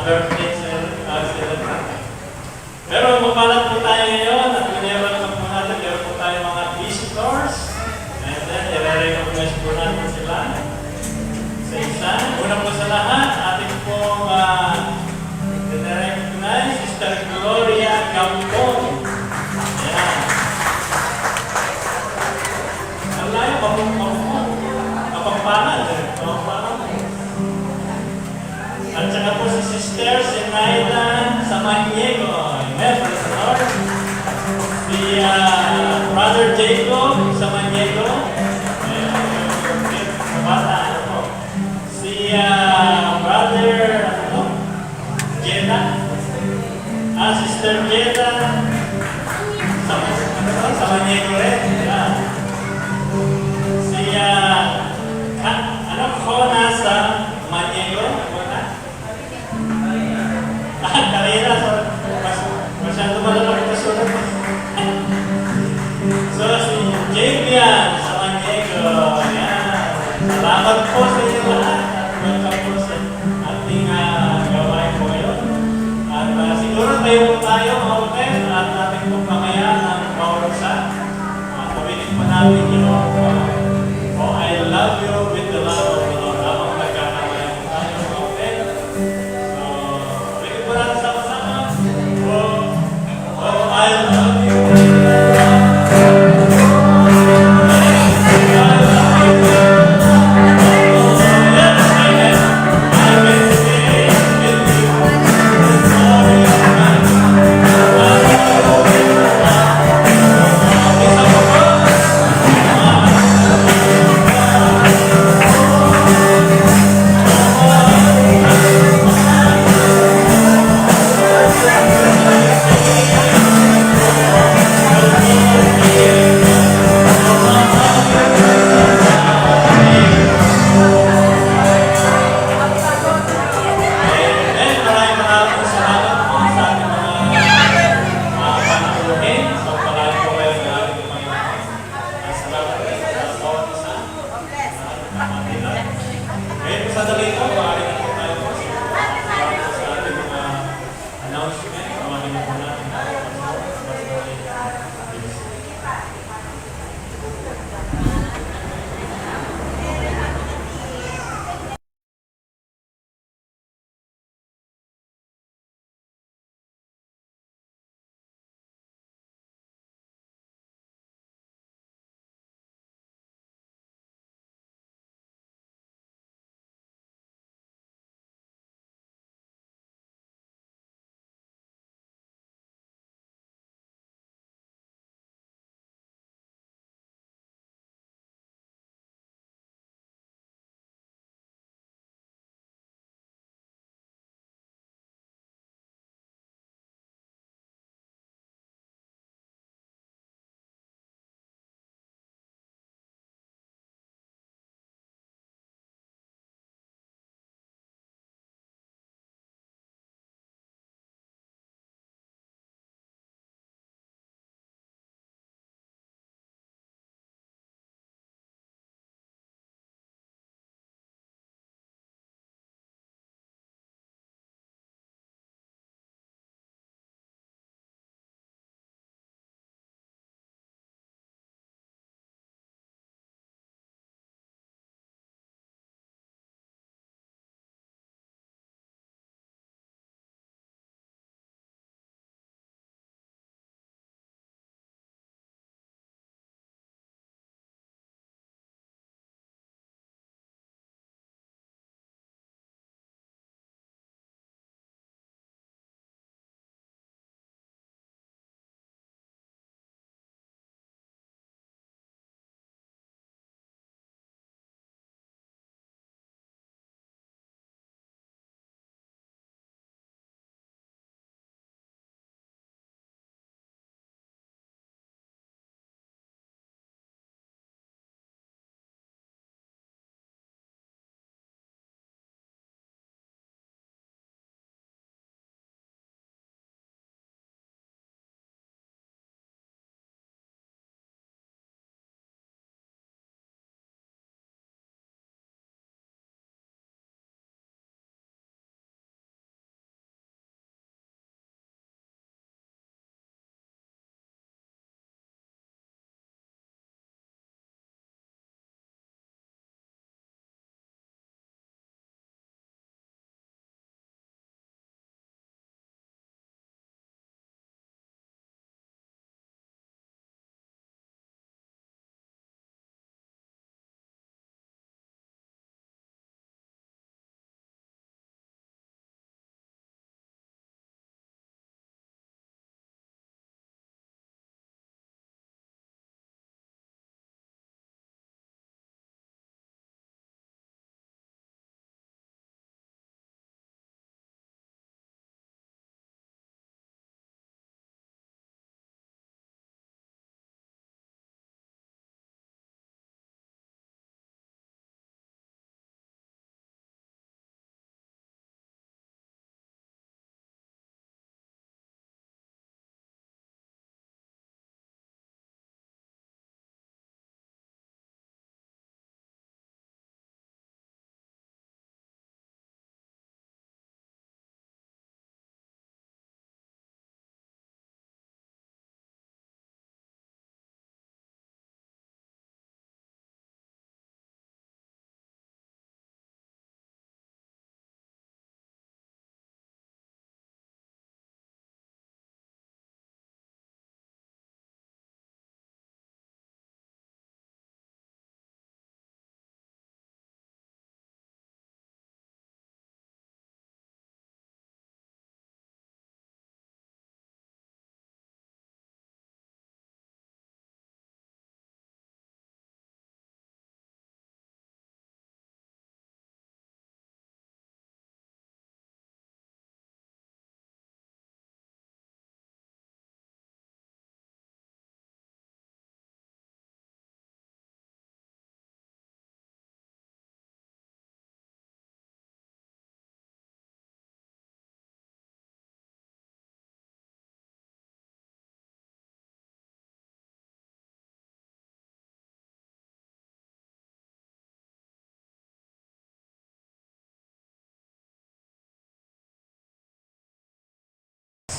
birthday celebrant. Pero mapalad po tayo ngayon at meron naman po natin, meron po tayo mga visitors. And then, i-recognize po natin sila sa isa. Una po sa lahat, ating pong i-recognize, Sister Gloria Gampon. Ayan. Ang layo, kapampangan. At saka po si Sister Zenaida Samaniego. Amen, praise the Lord. Si Brother Jacob Samaniego. Bata, ano po. Si Brother Jeda. Sister Jeda Samaniego rin. Si Kona sa Maniego. Karina, masyado malalaki na sulat. So, si Javian sa Maniego. Ayan. Salamat po sa inyo lahat. At welcome po sa ating gawain po ngayon. At siguro tayo po tayo, okay, at ating po pamaya ng paurusan. Pabilis pa natin yung I love you with the love of the Lord. Habang nagkakamaya po tayo, okay? So, pwede po natin sama-sama. I love you with the love of the Lord.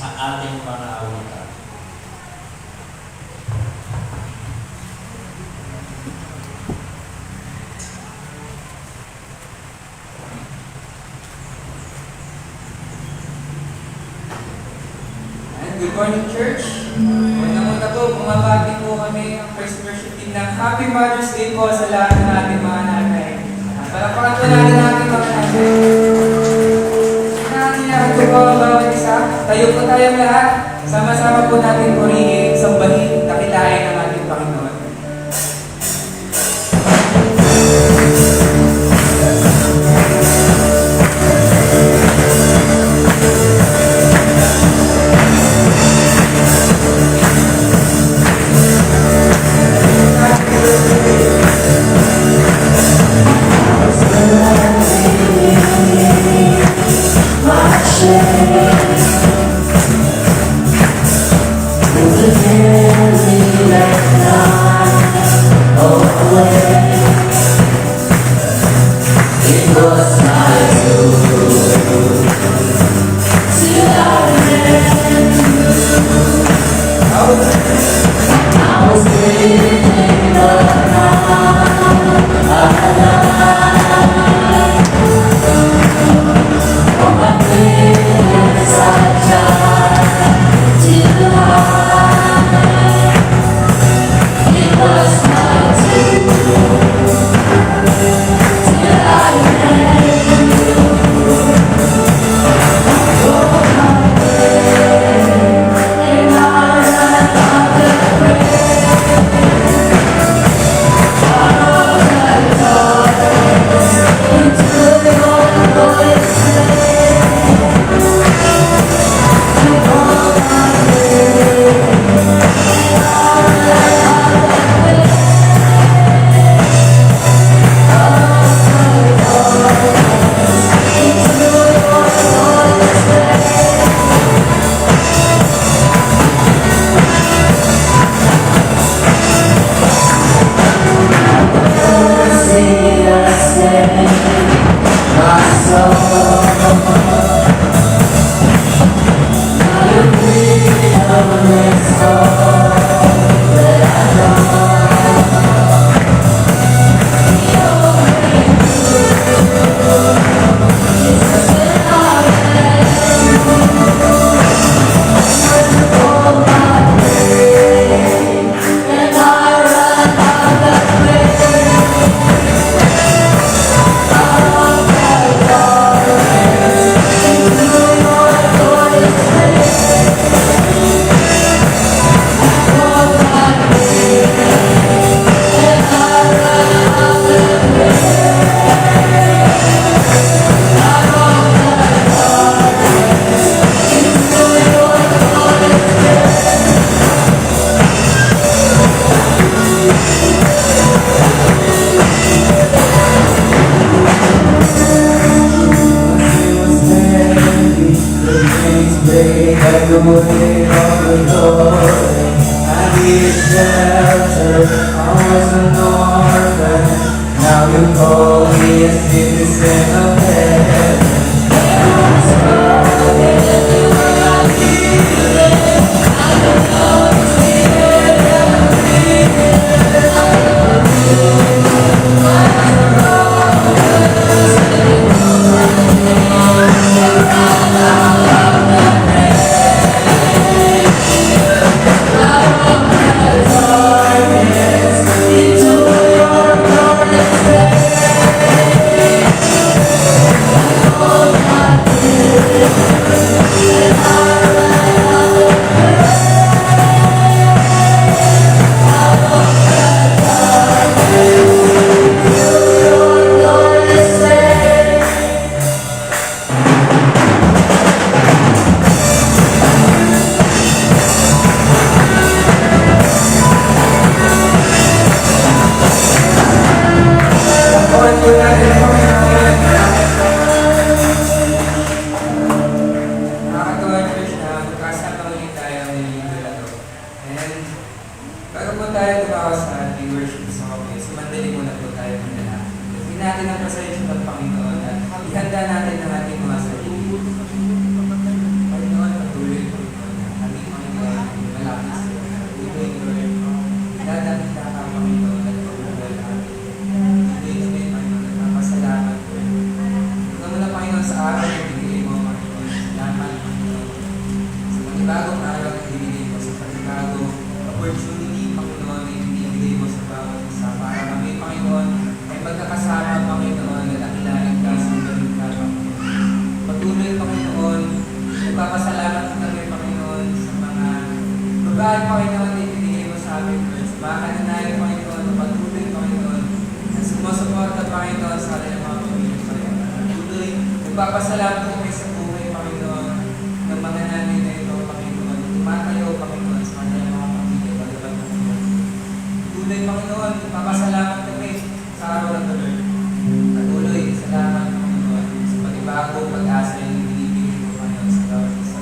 sa ating mga awitan. Good morning, church. Muna po, bumabati po kami ang first worship team ng Happy Mother's Day po sa lahat ng ating mga nanay. Palakpakan po natin ang ating mga nanay. Sinangyayari po po bawat isa. Tayo po tayong lahat. Sama-sama po natin purihin, sambahin, dakilain ang ating Panginoon. Ihanda natin ang ating mga sarili. Panginoon, patuloy Nagpapasalamat po kami, Panginoon, sa mga lugar, Panginoon, na ibinigay mo sa amin, Lord. Sa mga kananayan, Panginoon, na patuloy, Panginoon, na sumusuporta, Panginoon, sa kanilang mga pamilya, Panginoon. Patuloy, nagpapasalamat po kami sa buhay, Panginoon, ng mga nanay na ito, Panginoon. Tumatayo, Panginoon, sa kanilang mga pamilya, Panginoon. Patuloy, Panginoon, nagpapasalamat kami sa araw na ito, Lord. Patuloy, salamat, Panginoon, sa panibagong pag-asa yung binibigay mo, Panginoon, sa bawat isa.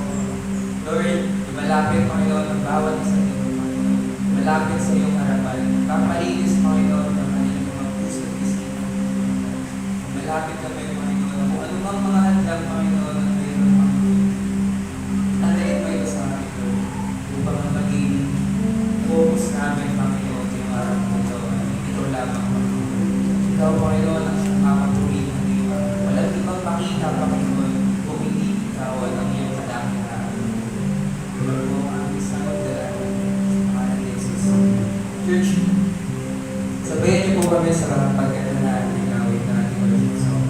Lord, malapit, Panginoon, ang bawat isa dito, Panginoon. Malapit sa iyong harapan. Papalinis, Panginoon, ng kanilang mga puso at isipan. Malapit kami, Panginoon, kung anumang mga handang, Panginoon, ang mayroon, Panginoon. Tanayin mo ito sa amin, Lord, upang maging focus namin, Panginoon, yung araw na ito. Ito lamang, Panginoon. Ikaw, Panginoon, ang makapatuloy ng iyo. Walang ibang makita, Panginoon, kung hindi ikaw at ang iyong kadakilaan. Lord, mo ang isang magdala sa pangalan ni Jesus. Church, sabayan niyo po kami sa pagkanta natin ng awit na ating worship song.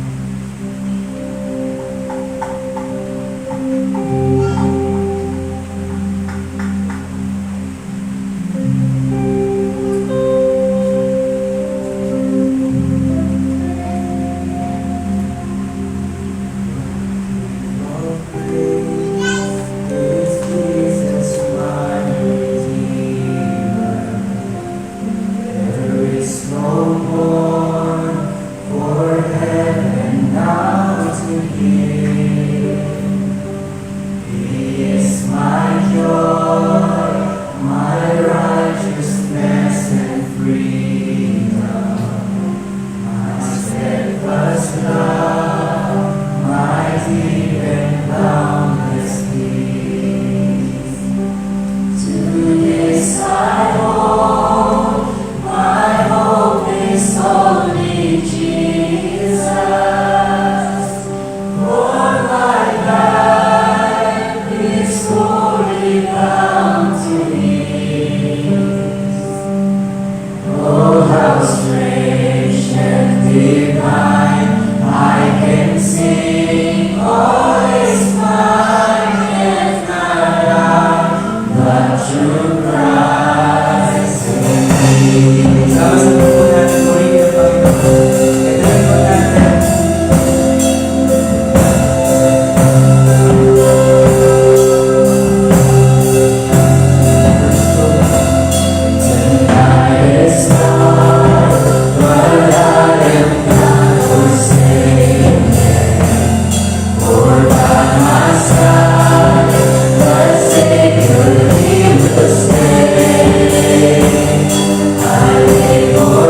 Sama sa po natin, purihin ang Panginoon. Gandaan po natin. For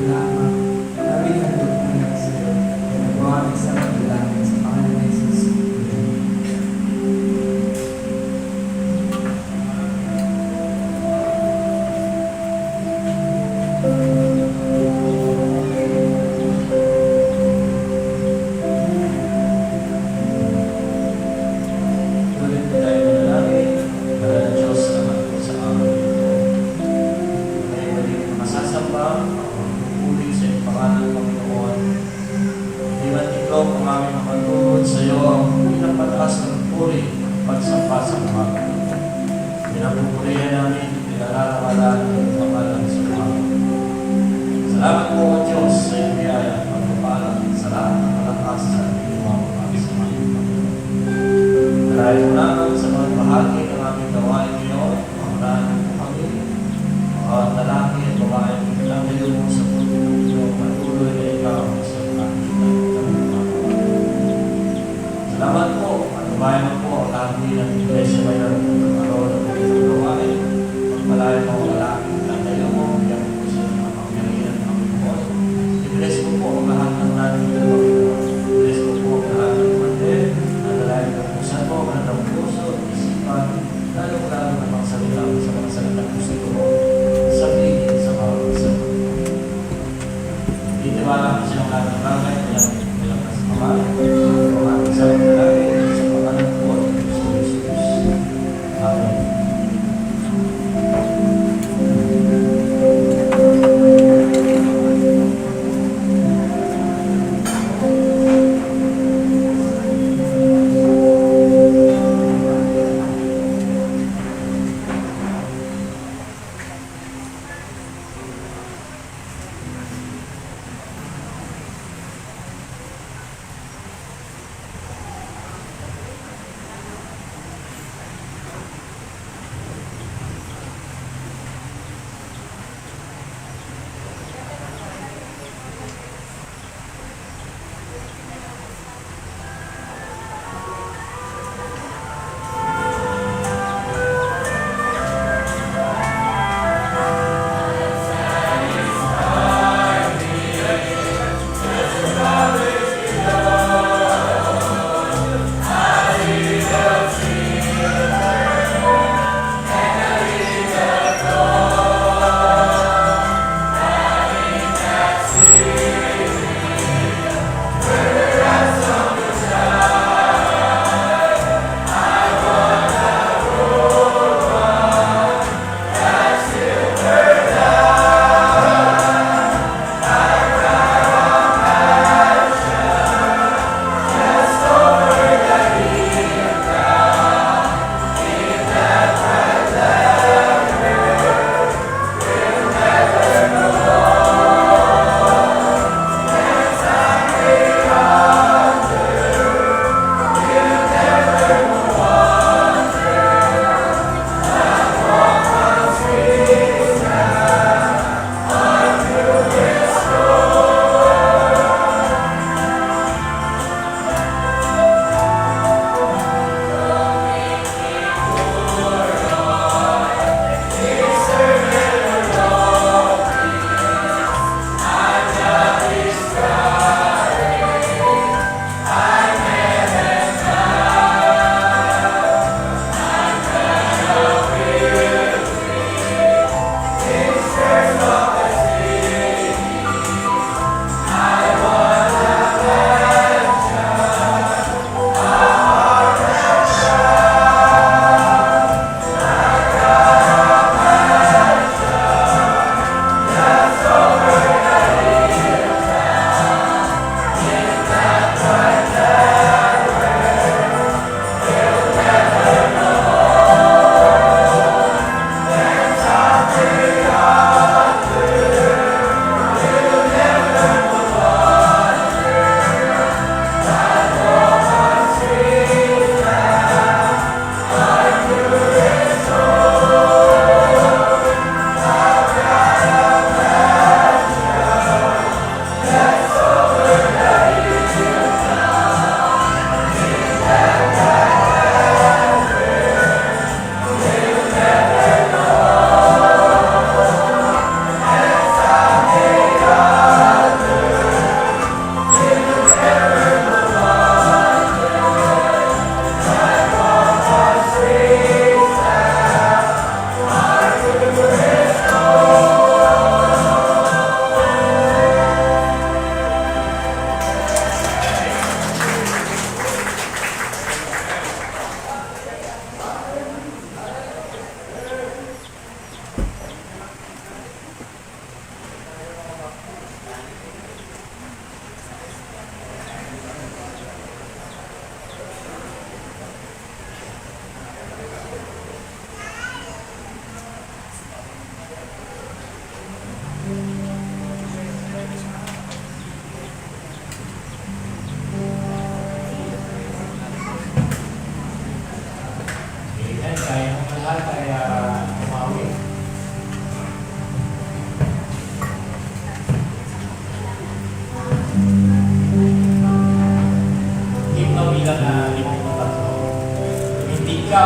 lamang kami handog muna sa iyo. Nagawa kami sa pagdalangin sa pangalan ni Jesus. Tuloy po tayo manalangin. Para ng Diyos naman po sa amin ito. Ngayon muli masasamba ang pupuli sa iyong pangalan ng Panginoon. Hindi man ikaw kung aming mapatulod sa iyo ang pinapataas ng puri pagsamba sa mga kapatid. Pinapupurihan namin, pinararamalan ang pangalan sa mga. Salamat po o Diyos sa iyong biyaya at pagpapalang sa lahat ng malakas sa iyong mga pagsama. Maraming salamat sa mga bahagi ng aming gawain ngayon. Maraming po kami. Mga lalaki at babae lang ngayon mo sa puto ng iyong patuloy na ikaw sa mga salamat po. Patubayan mo po ang lahat din ng iglesia ngayon at magkaroon ng mga gawain. Pagpalayan mo ang lalaki lang ngayon mo. Bigyan mo po sa mga pangyarihan ng Panginoon. I-bless mo po ang lahat ng natin ng Panginoon. I-bless mo po ang lahat ng mandir. Nadalayan ng pusa mo, ng puso, isipan, lalo-lalo na magsalita sa mga salitang puso mo, sabihin sa mga puso. Itiwala ko silang lahat ng bagay, nilang mas mawala. Maraming salamat na natin sa pangalan po at Kristo Jesus. Amen.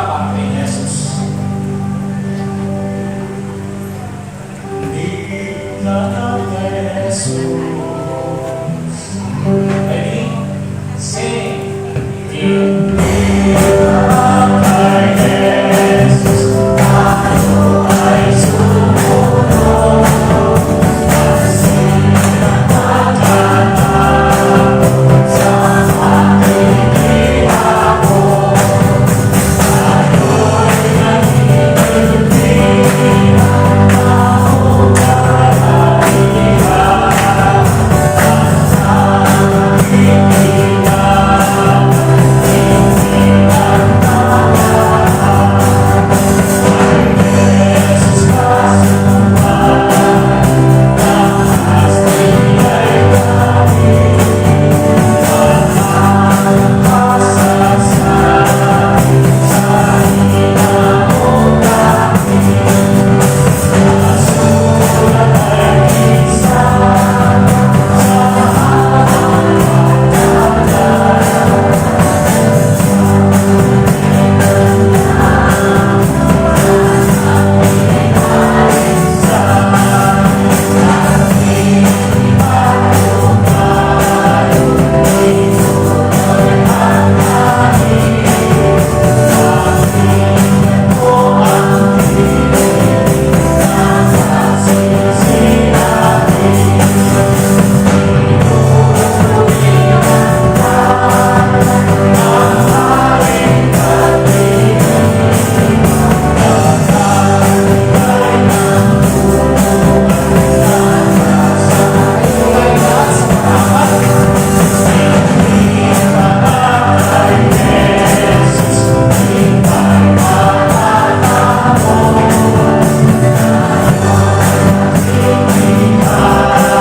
para kay Jesus. Hindi na Jesus. Ready? Sing. Hindi na kay Jesus. Tayo ay sumunod. Kasi natatanap sa ating ihako. Tayo'y nanginigil ang taong kalalihan. Ang iiwan, hindi ang tawahan. Ay Jesus kasumpan, lakas nila'y gawin. Walang kasasay sa hinaong namin. Nasulat ay isa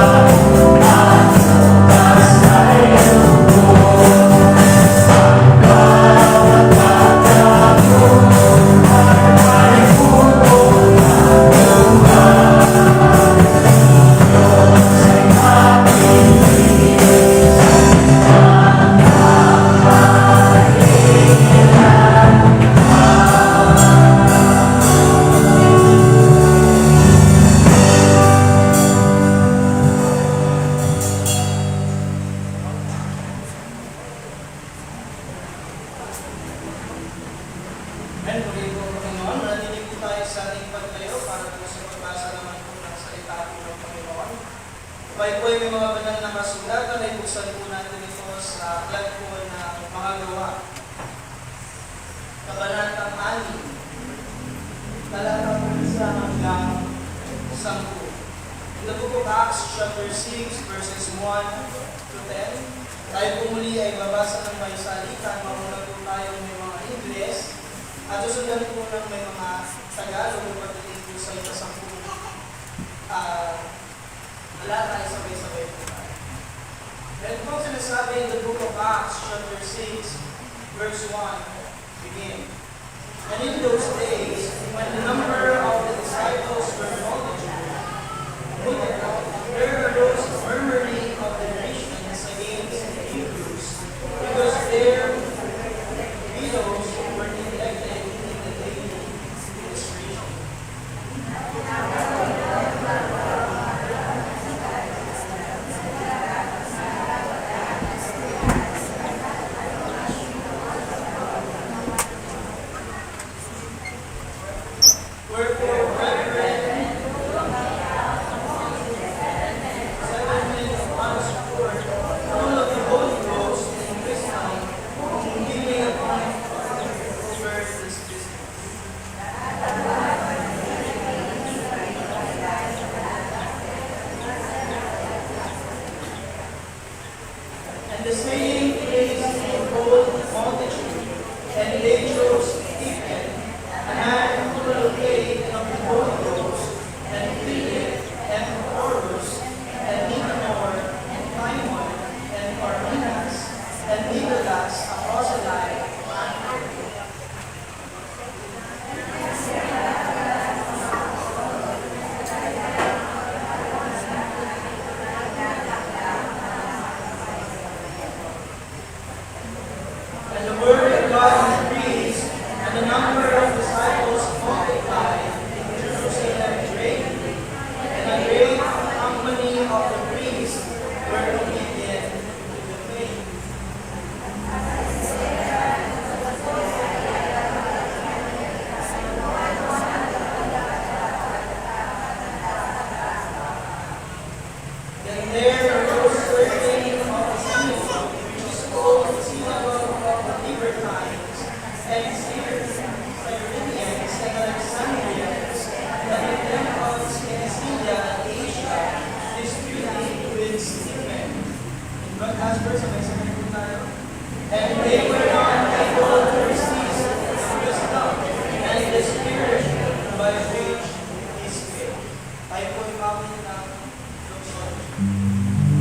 sa Amen. Pagay po Panginoon, narinig po tayo sa ating pagtayo para po sa pagbasa naman po ng salita po ng Panginoon. Tayo po ay may mga banal na kasulatan ay buksan po natin ito sa aklat po ng mga gawa. Kabanatang 6, talata po isa hanggang 10. In the book of Acts chapter 6 verses 1 to 10, tayo po muli ay babasa ng may salita. Mauna po tayo may mga Ingles. At susundan po ng may mga Tagalog o pagdating po sa ikasampung talata ay sabay-sabay po tayo. Then po sinasabi in the book of Acts chapter 6 verse 1 begin. And in those days, when the number of the disciples were multitude, there arose a murmuring of the nations against the Hebrews, because their widows were neglected in the daily ministration. Wherefore, brethren, 7 men of one accord, full of the Holy Ghost and wisdom, giving upon over this business. And the saying pleased the whole multitude, and they chose Stephen, a man full of faith and of the Holy Ghost, and Philip, and Prochorus, and Nicanor, and Timon, and Parmenas, and Nicholas, a proselyte, and Then there arose a certain of the synagogue, which is called the synagogue of the Libertines, and Cyrenians, and Alexandrians, that with them of Cilicia and Asia, disputing with Stephen. As verse, sabay-sabay po tayo. And they were not able to resist the wisdom and the spirit by which he spake. Tayo po yung mamaya na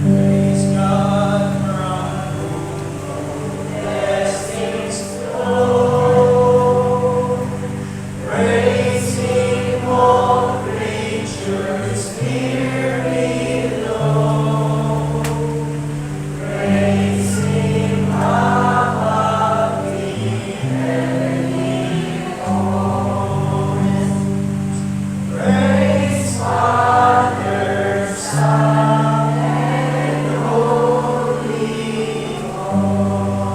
praise God from whom blessings flow. Praise Him, all creatures here below. Praise Him above the heavenly hosts. Praise Father, Son, and Holy Ghost.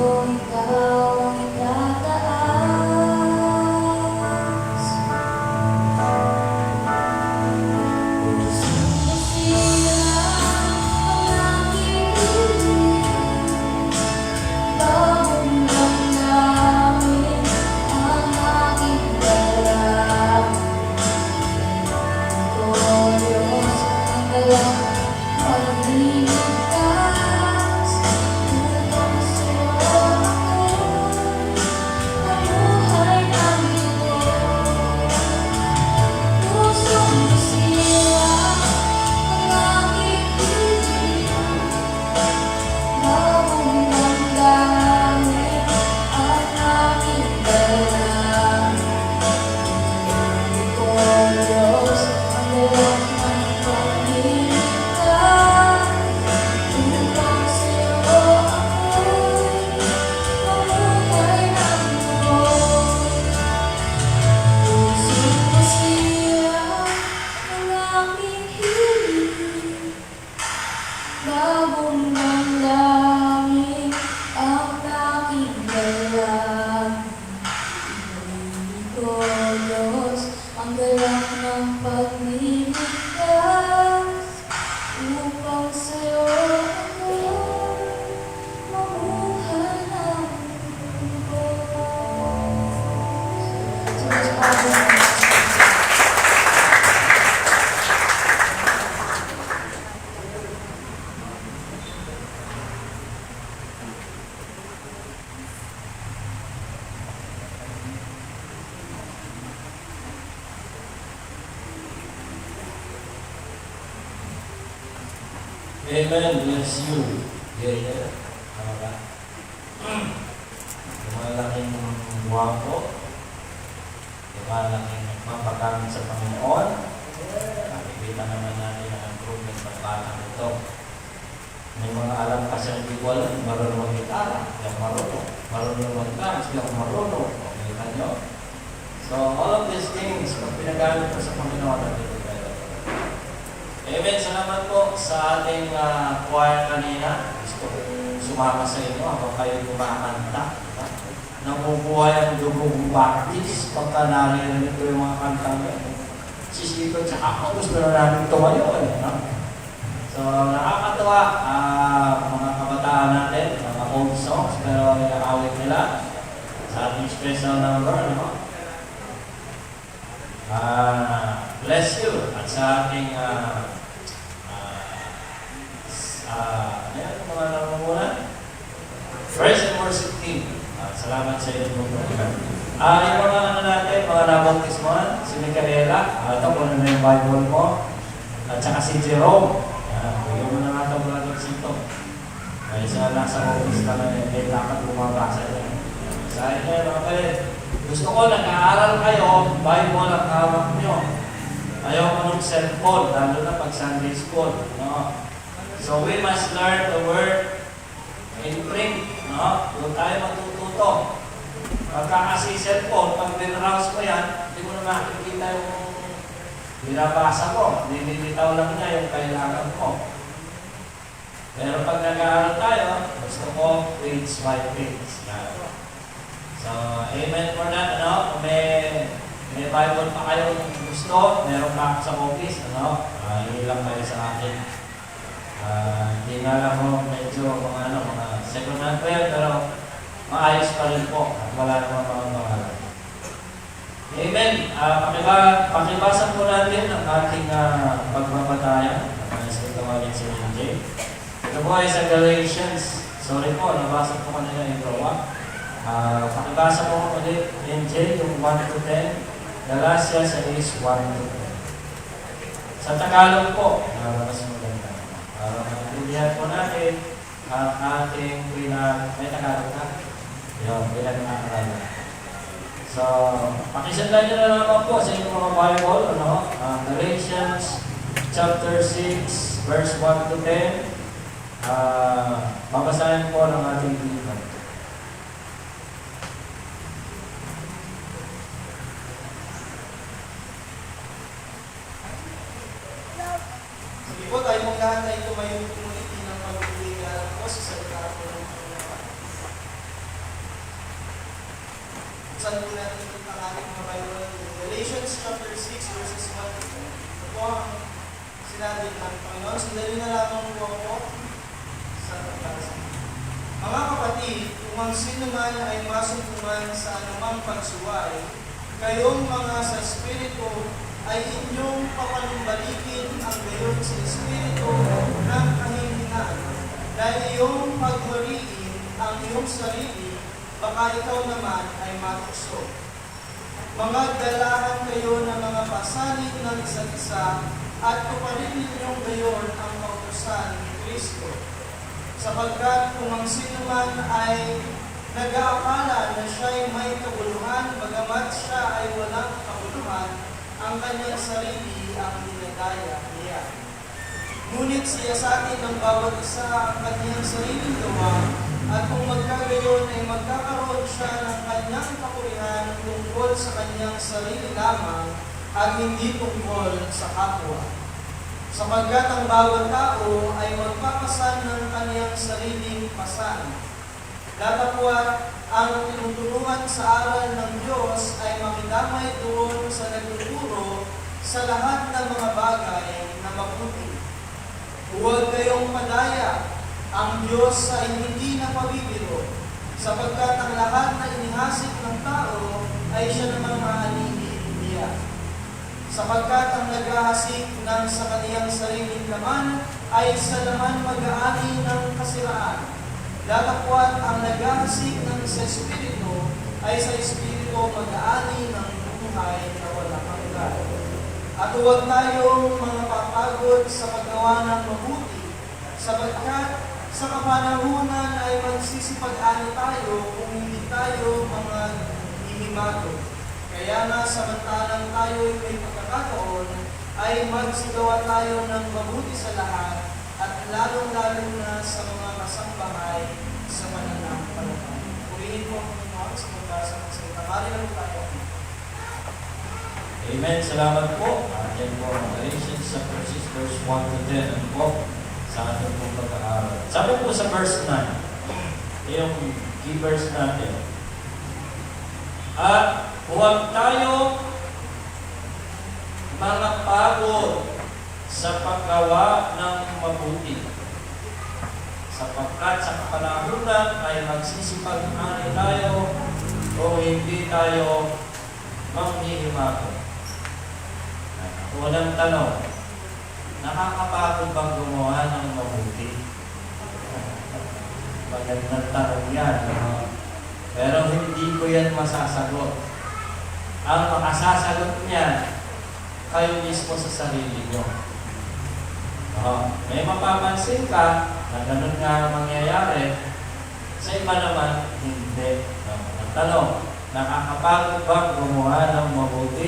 ikaw ang itataas. Pusong masira ang aking hiling, bagong damdamin ang aking dalangin. O Diyos, ang galang pagniligtas, upang sa'yo ako'y mamuhay ng buhay. Pusong masira ang aking hiling, bagong damdamin ang aking dalangin. O Diyos, ang galang ng pagliligtas, upang sa'yo ako'y mamuhay ng buhay. Pusong masira ang aking hiling, bagong damdamin ang aking dalangin. O Diyos, ang galak ng pagliligtas, upang sa'yo ako'y mamuhay ng buhay. Amen. Bless you. Yeah. Tama ba? Lumalaking guwapo. Lumalaking mapagamit sa Panginoon. Nakikita naman natin ang improvement ng bata ito. May mga alam pa siyang hindi ko alam. Marunong mag-gitara. Yung marunong. Marunong mag-dance. Yung marunong. Nakikita nyo? So, all of these things, pag pinagamit mo sa Panginoon, natin tayo. Amen. Salamat po sa ating choir kanina. Gusto kong sumama sa inyo habang kayo kumakanta. Nabubuhay ang dugong baptist pagka narinig ko yung mga kanta nyo. Sisipot sa ako, gusto na namin tumayo. So, nakakatawa mga kabataan natin, mga old songs, pero inaawit nila sa ating special number. Bless you at sa ating ano mga namumunan? Praise and worship team. Salamat sa inyo po. Yung mga ano natin, mga nabautismohan, si Micaela, ito kung ano yung Bible mo, at saka si Jerome. Bigyan mo na nga ito brother Sito. Ay isa nasa office ka na may dapat bumabasa niya. Sa inyo mga kapatid, gusto ko nag-aaral kayo, Bible ang hawak nyo. Ayaw ko ng cellphone, lalo na pag Sunday school. No? So we must learn the word in print. No? Doon tayo matututo. Pagka kasi cellphone, pag binrouse mo yan, hindi mo na makikita yung binabasa ko. Nililitaw lang niya yung kailangan ko. Pero pag nag-aaral tayo, gusto ko page by page. So, amen for that. Ano? Kung may Bible pa kayong gusto, meron pa sa office. Ano? Hindi lang kayo sa akin. Hindi nga lang mo medyo mga second hand prayer, pero maayos pa rin po. Wala naman mga pangalan. Amen. Pakibasa po natin ang ating pagbabatayan. Sa tawagin si NJ. Ito po ay sa Galatians. Sorry po, nabasa po kanina yung Roma. Pakibasa po ulit NJ, yung 1 to 10. Galatians is 1 to 10. Sa Tagalog po, mas maganda. Para maintindihan po natin ang ating may Tagalog na. Yung pinag-aaralan. So, pakisundan nyo na naman po sa inyong mga Bible, Galatians chapter 6, verse 1 to 10. Babasahin po ng ating Biblia. Sige po, tayo mong lahat ay tumayo ng pagpipilihan po sa salita po ng Panginoon. Saan po natin ang ating mga Bible? Galatians chapter 6 verses 1 to 2. Ito po ang sinabi ng Panginoon. Sandali na lamang po ako sa pagbasa. Mga kapatid, kung ang sino man ay masumpungan sa anumang pagsuway, kayong mga sa Espiritu ay inyong papanumbalikin ang gayon sa Espiritu ng kahihingan, na iyong pagmariin ang iyong sarili, baka ikaw naman ay matukso. Magdalahan kayo ng mga pasanin ng isa't isa at tuparin ninyong gayon ang kautusan ni Kristo. Sapagkat kung ang sino man ay nag-aakala na siya'y may kabuluhan, bagamat siya ay walang kabuluhan, ang kanyang sarili ang dinadaya niya. Ngunit siya sa atin ng bawat isa ang kanyang sariling gawa, at kung magkagayon ay magkakaroon siya ng kanyang kapurihan tungkol sa kanyang sarili lamang at hindi tungkol sa kapwa. Sapagkat ang bawat tao ay magpapasan ng kanyang sariling pasan. Datapwat ang tinuturuan sa aral ng Diyos ay makidamay doon sa nagtuturo sa lahat ng mga bagay na mabuti. Huwag kayong madaya, ang Diyos ay hindi na pabibiro, sapagkat ang lahat na inihasik ng tao ay siya namang maalihin niya. Sapagkat ang naghahasik ng sa kaniyang sariling laman ay sa laman mag-aani ng kasiraan. Datapwat ang naghahasik ng sa Espiritu ay sa Espiritu mag-aani ng buhay na walang hanggan. At huwag tayong mga papagod sa paggawa ng mabuti, sapagkat sa kapanahunan ay magsisipag-ani tayo kung hindi tayo mga hihimago. Kaya nga samantalang tayo may pagkakataon, ay magsigawa tayo ng mabuti sa lahat at lalong-lalo na sa mga kasambahay sa pananampalataya. Purihin po ang Panginoon sa pagbasa ng salita. Mari lang tayo. Amen. Salamat po. Yan po ang Galatians chapter 6 verse 1 to 10. Ano po? Sa ating pong pag-aaral. Sabi po sa verse 9, yung key verse natin, at huwag tayo mga pagod sa paggawa ng mabuti, sapagkat sa kapanahunan ay magsisipag-ani tayo o hindi tayo manghihimago. Unang tanong, nakakapagod bang gumawa ng mabuti? Magandang tanong yan. Pero hindi ko yan masasagot. Ang makasasagot niyan, kayo mismo sa sarili nyo. May mapapansin ka na ganun nga mangyayari, sa iba naman, hindi. Ang tanong, nakakapagod bang gumawa ng mabuti?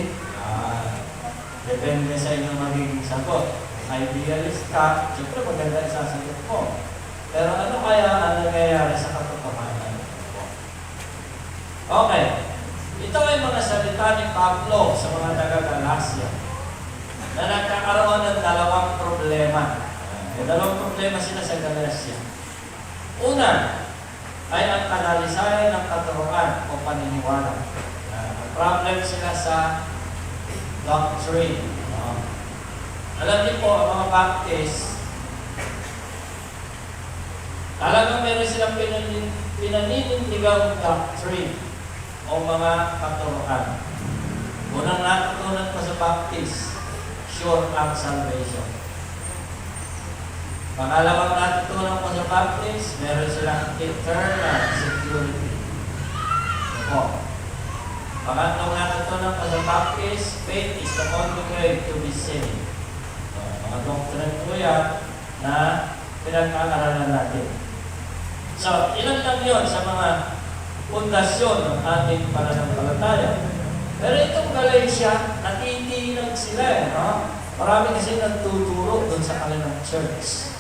Depende sa inyong magiging sagot. Idealist ka, siyempre maganda yung sasagot mo. Pero ano kaya ang nangyayari sa katotohanan? Okay. Ito ay mga salita ni Pablo sa mga taga-Galacia na nagkakaroon ng dalawang problema. May dalawang problema sila sa Galacia. Una, ay ang kanalisayan ng katuruan o paniniwala. Problem sila sa doctrine. Alam niyo po, ang mga Baptist, talagang meron silang pinaninindigang doctrine o mga katuruan. Unang natutunan ko sa Baptist, sure ang salvation. Pangalawang natutunan ko sa Baptist, meron silang eternal security. Opo. Pangatlong natutunan ko sa Baptist, faith is the only way to be saved. Mga doctrine ko yan na pinag-aaralan natin. So, ilan lang yun sa mga pundasyon ng ating pananampalataya. Pero itong Galatia, natitinag sila no? Marami kasi nagtuturo doon sa kanilang church.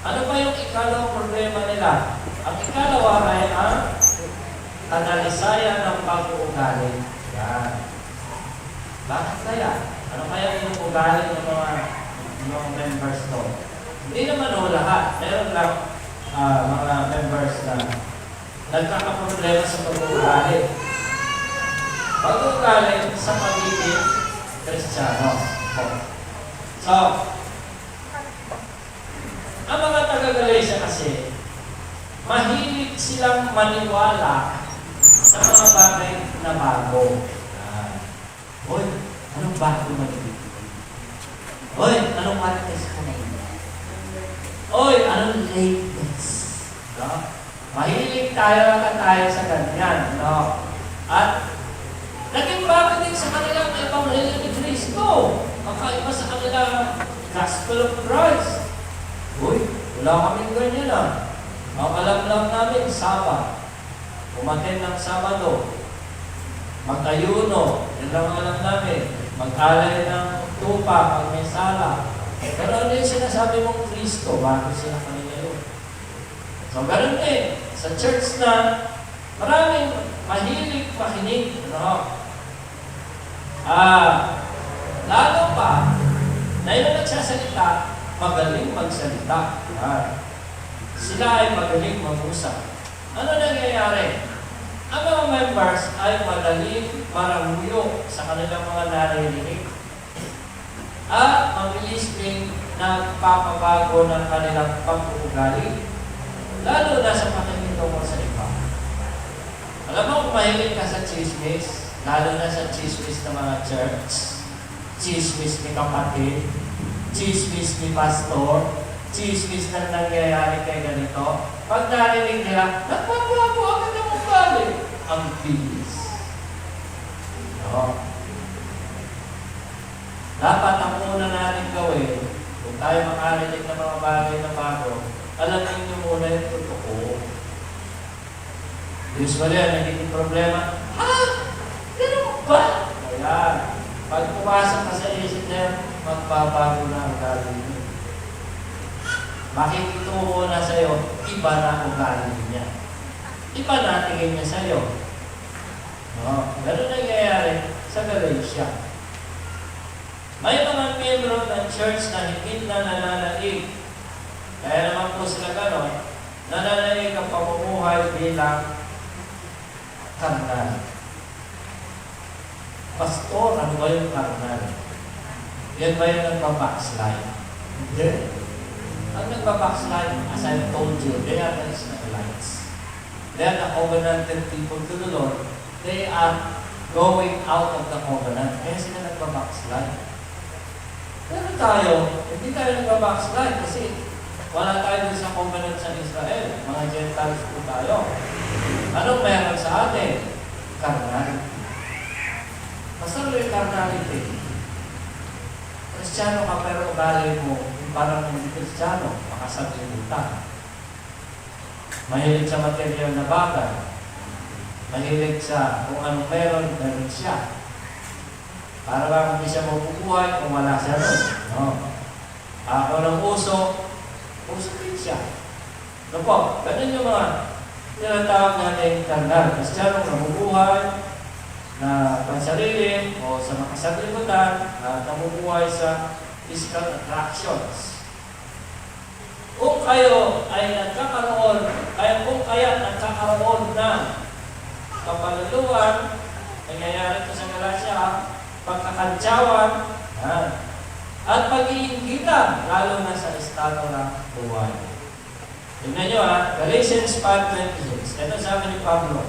Ano pa yung ikalawang problema nila? Ang ikalawa ay ang kanalisayan ng pag-uugali. Yan. Bakit kaya? Ano kaya yung ugali ng mga members doon? Hindi naman o lahat. Meron lang mga members na nagkakaproblema sa pag-uugali. pag-uugali sa pagiging Kristiyano. So, ang mga taga-Galacia kasi, mahilig silang maniwala sa mga bagay na bago. Hoy, anong bago mahilig? Hoy, anong artist ka na ito? Hoy, anong latest? No? Mahilig tayo sa ganyan. No? At naging bago din sa kanilang Ebanghelyo ni Cristo. Makaiba sa kanilang Gospel of Christ. Uy, wala kaming ganyan ah. Ang alam lang namin, Sabat. Umaten ng Sabado. Mag-ayuno. Yan lang alam namin. Mag-alay ng tupa pag may sala. Pero ano yung sinasabi mong Kristo? Bakit sila kanila yun? So, ganun din. Sa church na maraming mahilig makinig. Ano? Lalo pa, na yung nagsasalita, magaling magsalita. Sila ay magaling mag-usap. Ano nangyayari? Ang mga members ay madaling maramuyo sa kanilang mga naririnig. At mabilis din nagpapabago ng kanilang pag-uugali. Lalo na sa pakikitungo sa iba. Alam mo kung mahilig ka sa chismis, lalo na sa chismis ng mga church, chismis ni kapatid, chismis ni pastor, chismis na nangyayari kay ganito. Pag narinig nila, nagpapabago agad ang ugali. Ang bilis. No? Dapat ang una natin gawin, kung tayo makarinig ng mga bagay na bago, alamin nyo muna yung totoo. Usually, ang nagiging problema, ganun ba? Ayan. Pag pumasok ka sa isip niya, magbabago na ang ugali niya. Makikituho na sa'yo, iba na ang ugali niya. Iba na tingin niya sa'yo. No? Ganun nangyayari sa Galatia. May mga membro ng church na hindi na nananaig. Kaya naman po sila gano'n, nananaig ang pamumuhay bilang karnal. Pastor, ano ba yung karnal? Yan ba yung nagpa-backslide? Hindi. Ang nagpa-backslide, as I've told you, they are the Israelites. They are the covenanted people to the Lord. They are going out of the covenant. Kaya sila nagpa-backslide. Pero tayo, hindi tayo nagpa-backslide kasi wala tayo dun sa covenant sa Israel. Mga Gentiles po tayo. Anong meron sa atin? Carnality. Basta yung carnality. Kristiyano ka pero ugali mo yung parang hindi Kristiyano, makasaglibutan. Mahilig sa material na bagay. Mahilig sa kung anong meron siya. Para ba hindi siya mabubuhay kung wala siya ron. No? Kung ng uso din siya. No po, ganun yung mga tinatawag natin karnal. Kristiyano nabubuhay na pansarili o sa makasaglibutan na nabubuhay sa physical attractions. Kung kayo ay nagkakaroon ng kapaluluan, nangyayari ito sa Galatia, pagkakantsawan, at pag-iinggitan, lalo na sa estado ng buhay. Tignan nyo Galatians 5:26. Ito sabi ni Pablo,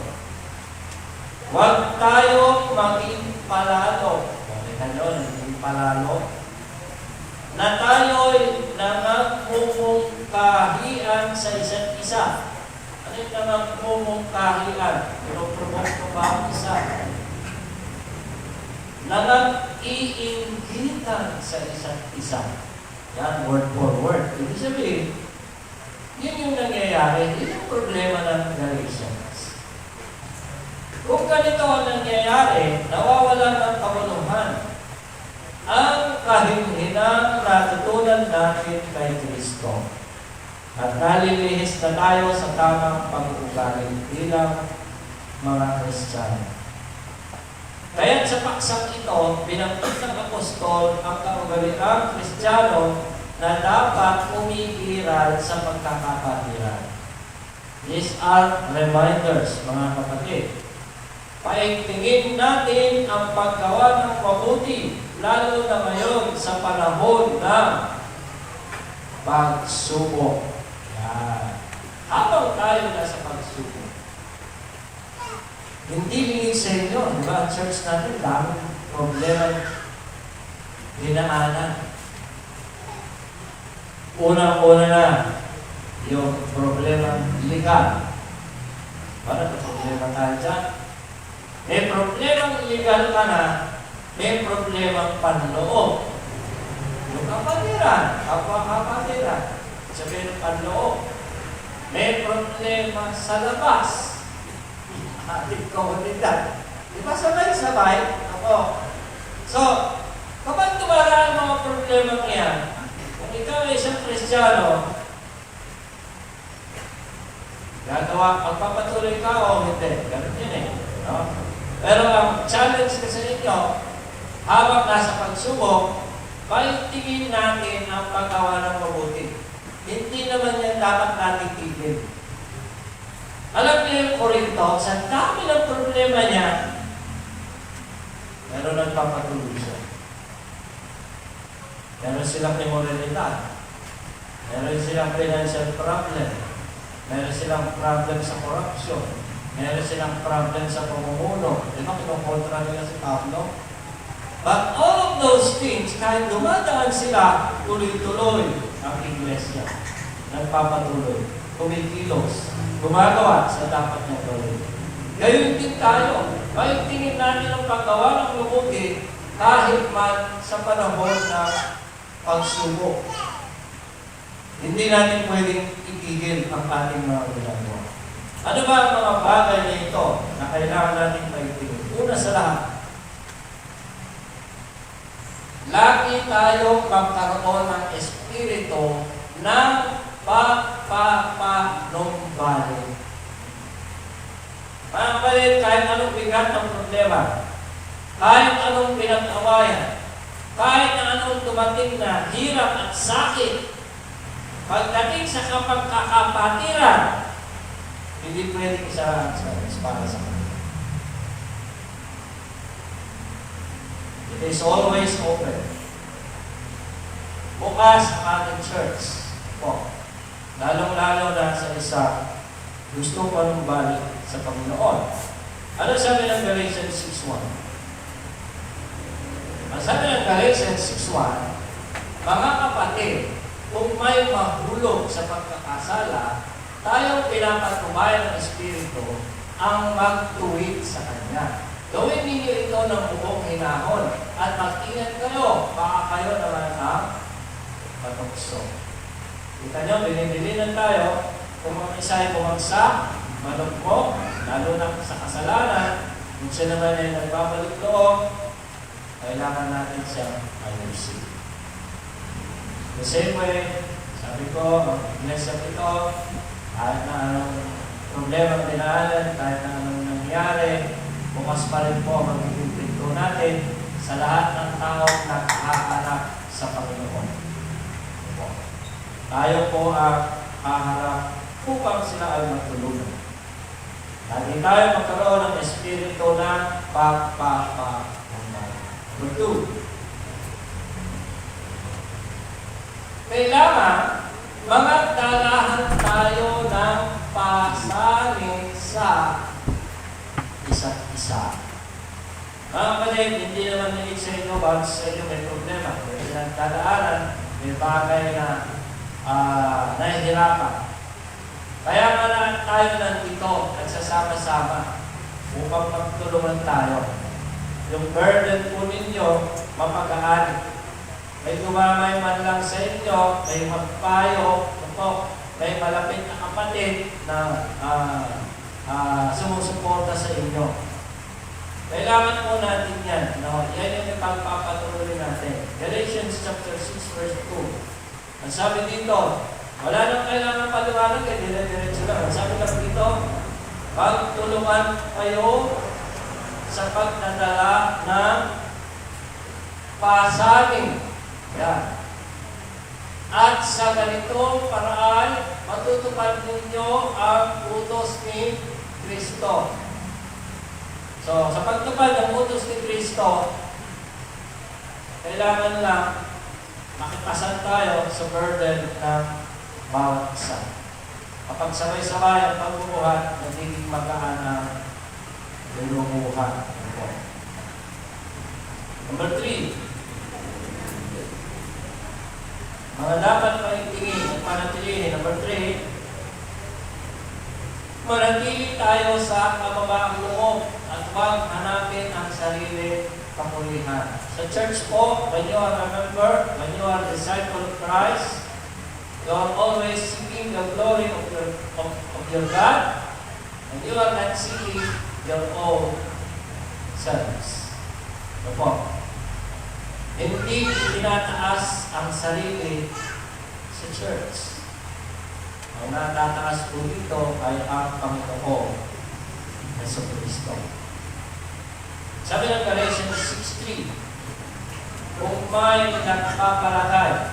huwag tayo maging palalo. Tignan nyo, naging palalo. Na tayo'y nangagmumungkahian sa isa't isa. Ano yung nangagmumungkahian? Pinoprovoke mo ba ang isa? Nangag-iinggitan sa isa't isa. Yan, word for word. Ibig sabihin, yun yung nangyayari. Yun yung problema ng Galatians. Kung ganito ang nangyayari, nawawalan ng kabuluhan ang kahinghinang natutunan natin kay Kristo. At nalilihis na tayo sa tamang pag-uugali bilang mga Kristiyano. Kaya sa paksang ito, binanggit ng apostol ang kaugaliang Kristiyano na dapat umiiral sa pagkakapatiran. These are reminders, mga kapatid. Paigtingin natin ang paggawa ng mabuti, lalo na ngayon sa panahon ng pagsubok. Yan. Habang tayo nasa pagsubok, hindi lingid sa inyo, di ba? Ang church natin, daming problema dinaanan. Unang-una na, yung problema legal. Para may problema tayo dyan. May problema legal ka na, may problema panloob. Yung kapatiran, kapwa-kapatiran, sabihin ng panloob. May problema sa labas. Ating komunidad. Di ba sabay-sabay? Ako. So, kapag tumaraan ang mga problema niyan, kung ikaw ay isang Kristiyano, magpapatuloy ka o hindi. Ganun yun eh. No? Pero ang challenge ko sa inyo, habang nasa pagsubok, paigtingin natin ang paggawa ng mabuti. Hindi naman yan dapat natin tigil. Alam niyo yung Korinto, sa dami ng problema niya, meron nagpapatuloy siya. Meron silang immoralidad. Meron silang financial problem. Meron silang problem sa corruption. Meron silang problem sa pamumuno. Di ba kinukontra nila si Pablo? But all of those things, kahit dumadaan sila, tuloy-tuloy ang iglesia. Nagpapatuloy. Kumikilos. Gumagawa sa dapat niya gawin. Gayon din tayo. Paigtingin natin ang paggawa ng mabuti kahit man sa panahon ng pagsubok. Hindi natin pwedeng itigil ang ating mga ginagawa. Ano ba ang mga bagay na ito na kailangan natin paigtingin? Una sa lahat, lagi tayo magkaroon ng espiritu ng pagpapanumbalik. Mga kapatid, kahit anong bigat ng problema, kahit anong pinag-awayan, kahit anong dumating na hirap at sakit, pagdating sa kapagkakapatiran, hindi pwedeng isarang sa para sa kanila. It is always open. Bukas ang ating church po. Lalong-lalo na sa isa gusto ko nung balik sa Panginoon. Ano sabi ng Galatians 6:1? Ang sabi ng Galatians 6:1, mga kapatid, kung may mahulog sa pagkakasala, tayo pinapatubayan ng Espiritu ang magtuwid sa Kanya. Gawin ninyo ito ng buong hinahon at mag-ingat kayo, baka kayo naman ang patukso. Kita nyo, binibilinan tayo, kung mga isa ay bumagsak, malugmok, lalo na sa kasalanan, kung siya naman ay nagbabalik loob, kailangan natin siyang ayusin. The same way, sabi ko, ang iglesia ito, kahit na anong problema dinaanan, kahit na anong nangyari, bukas pa rin po ang magiging pinto natin sa lahat ng taong nakahanap sa Panginoon. Tayo po ang haharap upang sila ay matulungan. Lagi tayo magkaroon ng espiritu ng pagpapanumbalik. Number 2. Kailangan magdalahan tayo ng pasanin sa isa't isa. Mga kapatid, hindi naman naging sa inyo, bawat sa inyo may problema. May pinagdadaanan, may bagay na nahihirapan. Kaya nga na tayo nandito, nagsasama-sama upang magtulungan tayo. Yung burden po ninyo, mapagaan. May gumamay man lang sa inyo, may magpayo, may malapit na kapatid na sumusuporta sa inyo. Kailangan po natin yan. No? Yan yung ipagpapatuloy natin. Galatians chapter 6 verse 2. Ang sabi dito, wala nang kailangan paliwanag, dire-diretso lang. Ang sabi lang dito, pagtulungan kayo sa pagdadala ng pasanin. Yan. At sa ganitong paraan, matutupad ninyo ang utos ni Kristo. So, sa pagtupad ng utos ni Kristo, kailangan lang makipasan tayo sa burden ng bawat isa. Kapag sabay-sabay ang pagbubuhat, nagiging magaan ang lulubuhan. Number 3, mga dapat maitingin at panatilihin. Number 3, manatili tayo sa kababaang loob at huwag hanapin ang sarili kapulihan. Sa church po, when you are a member, when you are a disciple of Christ, you are always seeking the glory of your God, and you are not seeking your own selves. Ito po. Hindi tinataas ang sarili sa church. Ang natataas po dito ay ang Panginoon na sa Kristo. Sabi ng Galatians 6:3, kung may nakapapalagay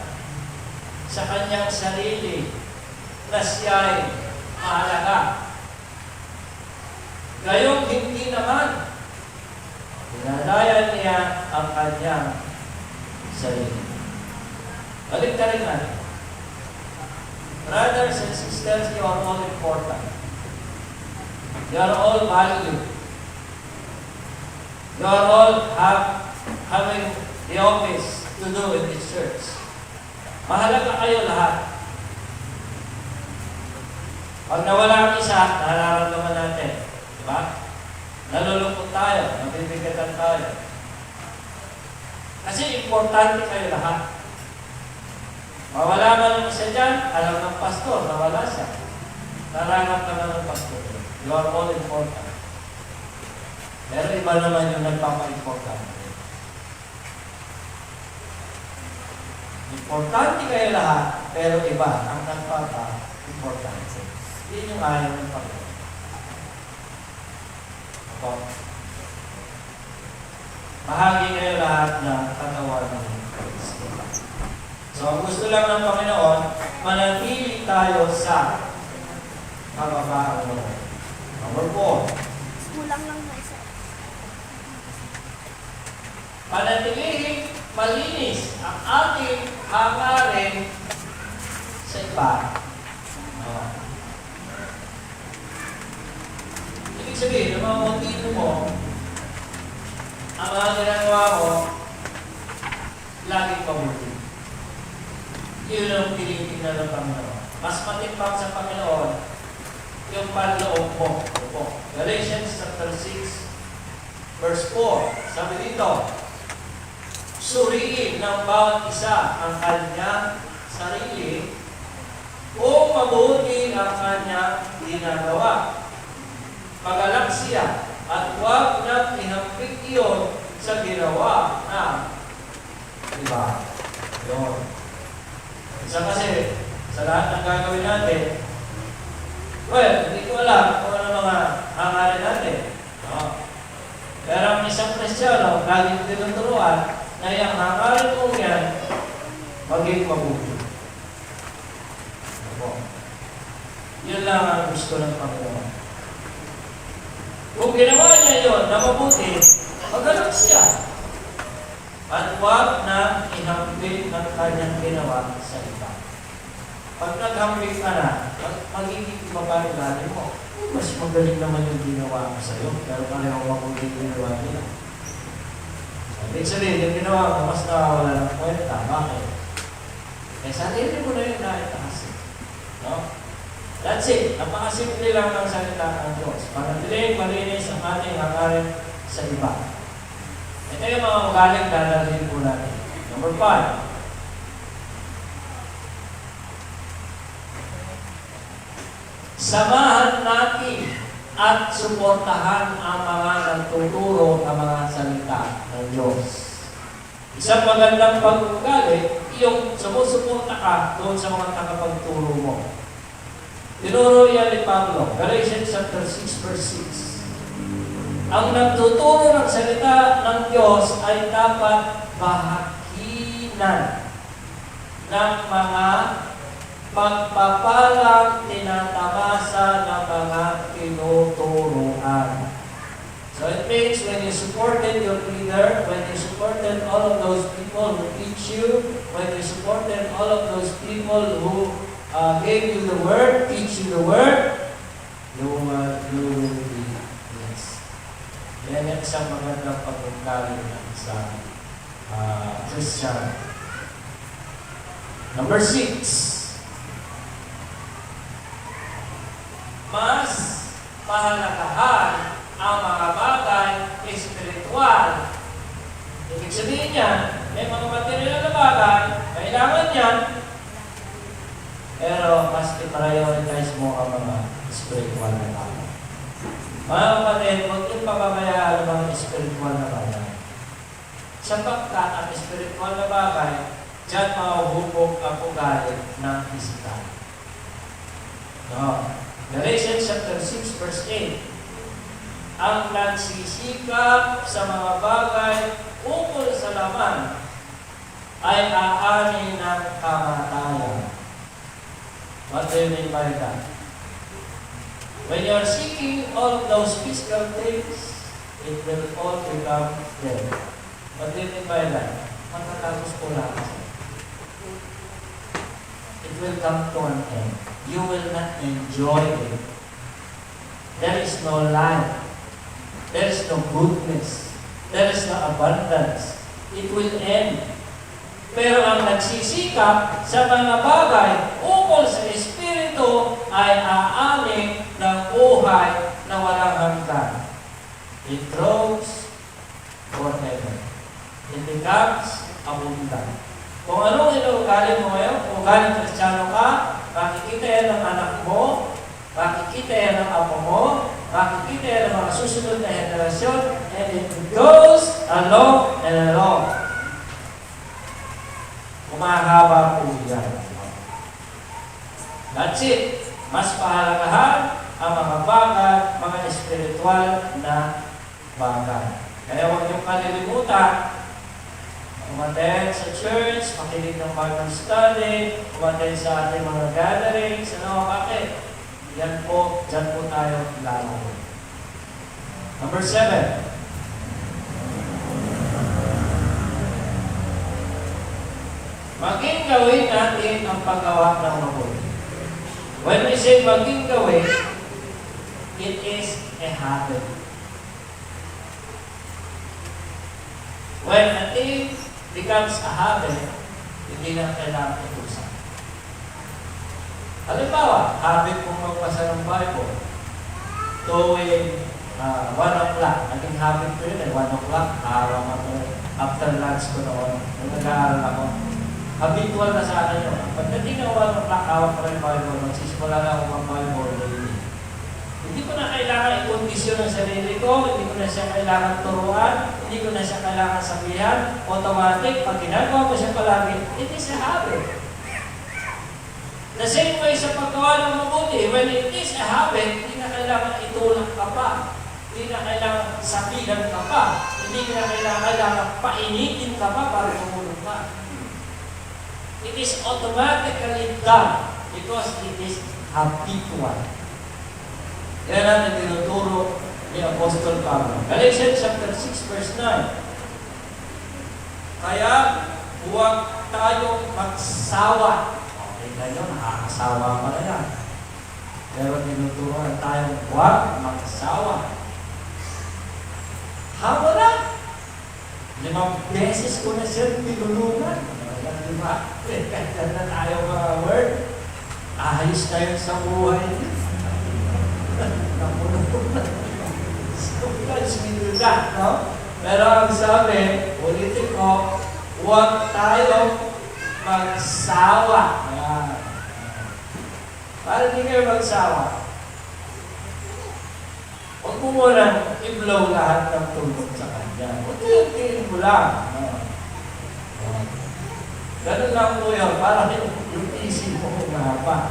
sa kanyang sarili na siya'y mahalaga, gayong hindi naman dinadayan niya ang kanyang sarili. Balik ka rin natin. Brothers and sisters, you are all important. You are all valued. You are all having the office to do in this church. Mahalaga kayo lahat. Pag nawala ang isa, nararamdaman natin. Diba? Nalulungkot tayo, nabibigatan tayo. Kasi importante kayo lahat. Mawala man ang isa dyan, alam ng pastor, nawala siya. Nararamdaman ng pastor. You are all important. Pero iba naman yung nagpapa-importante. Importante kayo lahat, pero iba ang nagpapa-importante. Yun yung ayaw ng Panginoon. Ako. Bahagi kayo lahat ng katawan ng Kristo. So, ang gusto lang ng Panginoon, manatili tayo sa kababaang loob. Number 4. Kulang lang na isa. Panatiling malinis ang ating hangarin sa iba. Ibig sabihin, ang mga motibo mo, ang mga ginagawa mo, laging mabuti. Yun ang tinitingnan ng Panginoon. Mas matimbang sa Panginoon yung panloob mo. Galatians chapter 6, verse 4. Sabi dito, suriin ng bawat isa ang kanyang sarili kung mabuti ang kanyang ginagawa. Pagalak siya at huwag na ihambing iyon sa ginawa na iba. Yun. Isa kasi, sa lahat ng gagawin natin, well, hindi ko alam kung ano mga hangarin natin. No? Pero ang isang Kristiyano, laging tinuturuan na yung hangarin mo yan, maging mabuti. Ako. Yun lang ang gusto ng Panginoon. Kung ginawa niya yun na mabuti, magalak siya. At huwag na ihambing ang kanyang ginawa sa iba. Pag naghambing ka na, magiging mapanugali mo. Mas magaling naman yung ginawa mo sa'yo, pero pareho mabuti yung ginawa nila. Ibig sabihin, yung ginawa mo, mas nakawala ng kwenta. Bakit? Eh, sarili mo na yung naitaas. No? That's it. Napakasimple lang ng salita ng Diyos. Panatiling malinis ang ating hangarin sa iba. Ito yung mga magaling dadalhin po natin. Number 5. Samahan natin at suportahan ang mga nagtuturo ng mga salita ng Diyos. Isang magandang pag-ugali, yung sumusuporta ka doon sa mga tagapagturo mo. Tinuro yan ni Pablo, Galatians chapter 6, verse 6. Ang nagtuturo ng salita ng Diyos ay dapat bahaginan ng mga pagpapalang tinatamasa ng mga tinuturuan. So it things, when you supported your leader, when you supported all of those people who teach you, when you supported all of those people who gave you the word, teach you the word, you will be blessed. Yan ang isang magandang pag-ugali ng isang Christian. Number 6. Mas pahalagahan ang mga bagay espiritual. Ibig sabihin niya, may mga material na bagay, kailangan yan, pero mas i-prioritize mo ang mga spiritual na bagay. Mga kapatid, huwag yung pababayaan ang mga spiritual na bagay. Sapagkat ang spiritual na bagay, diyan mahuhubog ang ugali ng physical. No. Galatians chapter 6 verse 8. Ang nagsisikap sa mga bagay ukol sa laman ay aani ng kamatayan. What do you mean by that? When you are seeking all of those physical things, it will all become dead. What do you mean by that? Matatapos po lang. It will come to an end. You will not enjoy it. There is no life. There is no goodness. There is no abundance. It will end. Pero ang nagsisikap sa mga bagay ukol sa Espiritu ay aamin ng buhay na walang hanggan. It grows forever. It becomes abundant. Kung anong inuugali mo ngayon, kung ugali Kristiyano ka, makikita yan ng anak mo, makikita yan ng apo mo, makikita yan ng mga susunod na henerasyon, and it goes along and along. Kumahaba po yan. That's it. Mas pahalagahan ang mga bagay, mga espiritual na bagay. Kaya huwag niyong kalilimutan, umattend sa church, makinig ng Bible study, umattend sa ating mga gatherings, bakit? Yan po, dyan po tayo lalo. Number 7. Maging gawin natin ang paggawa ng mabuti. When we say maging gawin, it is a habit. When a thing becomes a habit, hindi na kailangan itusan. Halimbawa, habit kong magbasa ng Bible. Tuwing 1 o'clock, naging habit ko yun 1 o'clock, araw ako. After lunch ko noon, nung nag-aaral ako, habitual na sa akin yun. Pagdating ng 1 o'clock, hawak ko rin Bible, magsisimula na ako ng Bible daily. Hindi ko na kailangan i-kondisyon ang sarili ko, hindi ko na siya kailangan turuan, hindi ko na siya kailangan sabihan, automatic, pag ginagawa ko siya palagi, it is a habit. The same way sa paggawa ng mabuti, when it is a habit, hindi na kailangan itulak ka pa, hindi na kailangan sabihan ka pa, hindi na kailangan painitin ka pa para tumulong ka. It is automatically done because it is habitual. Yan natin tinuturo ni Apostol Pablo. Galatians chapter 6 verse 9. Kaya huwag tayong magsawa. Okay kayo, nakakasawa pa na yan. Pero tinuturuan tayong huwag magsawa. Hawa na! 5 beses ko na siya tinulungan. Diba? Kaya na tayo mga word. Ayos tayo sa buhay niya. Sometimes we do that, no? Pero ang sabi, ulitin ko, huwag tayong magsawa. Para hindi kayo magsawa, huwag mo muna i-blow lahat ng tulog sa kanya. Huwag tingin mo lang. Ganun lang po yun, parang yung isip mo mahaba.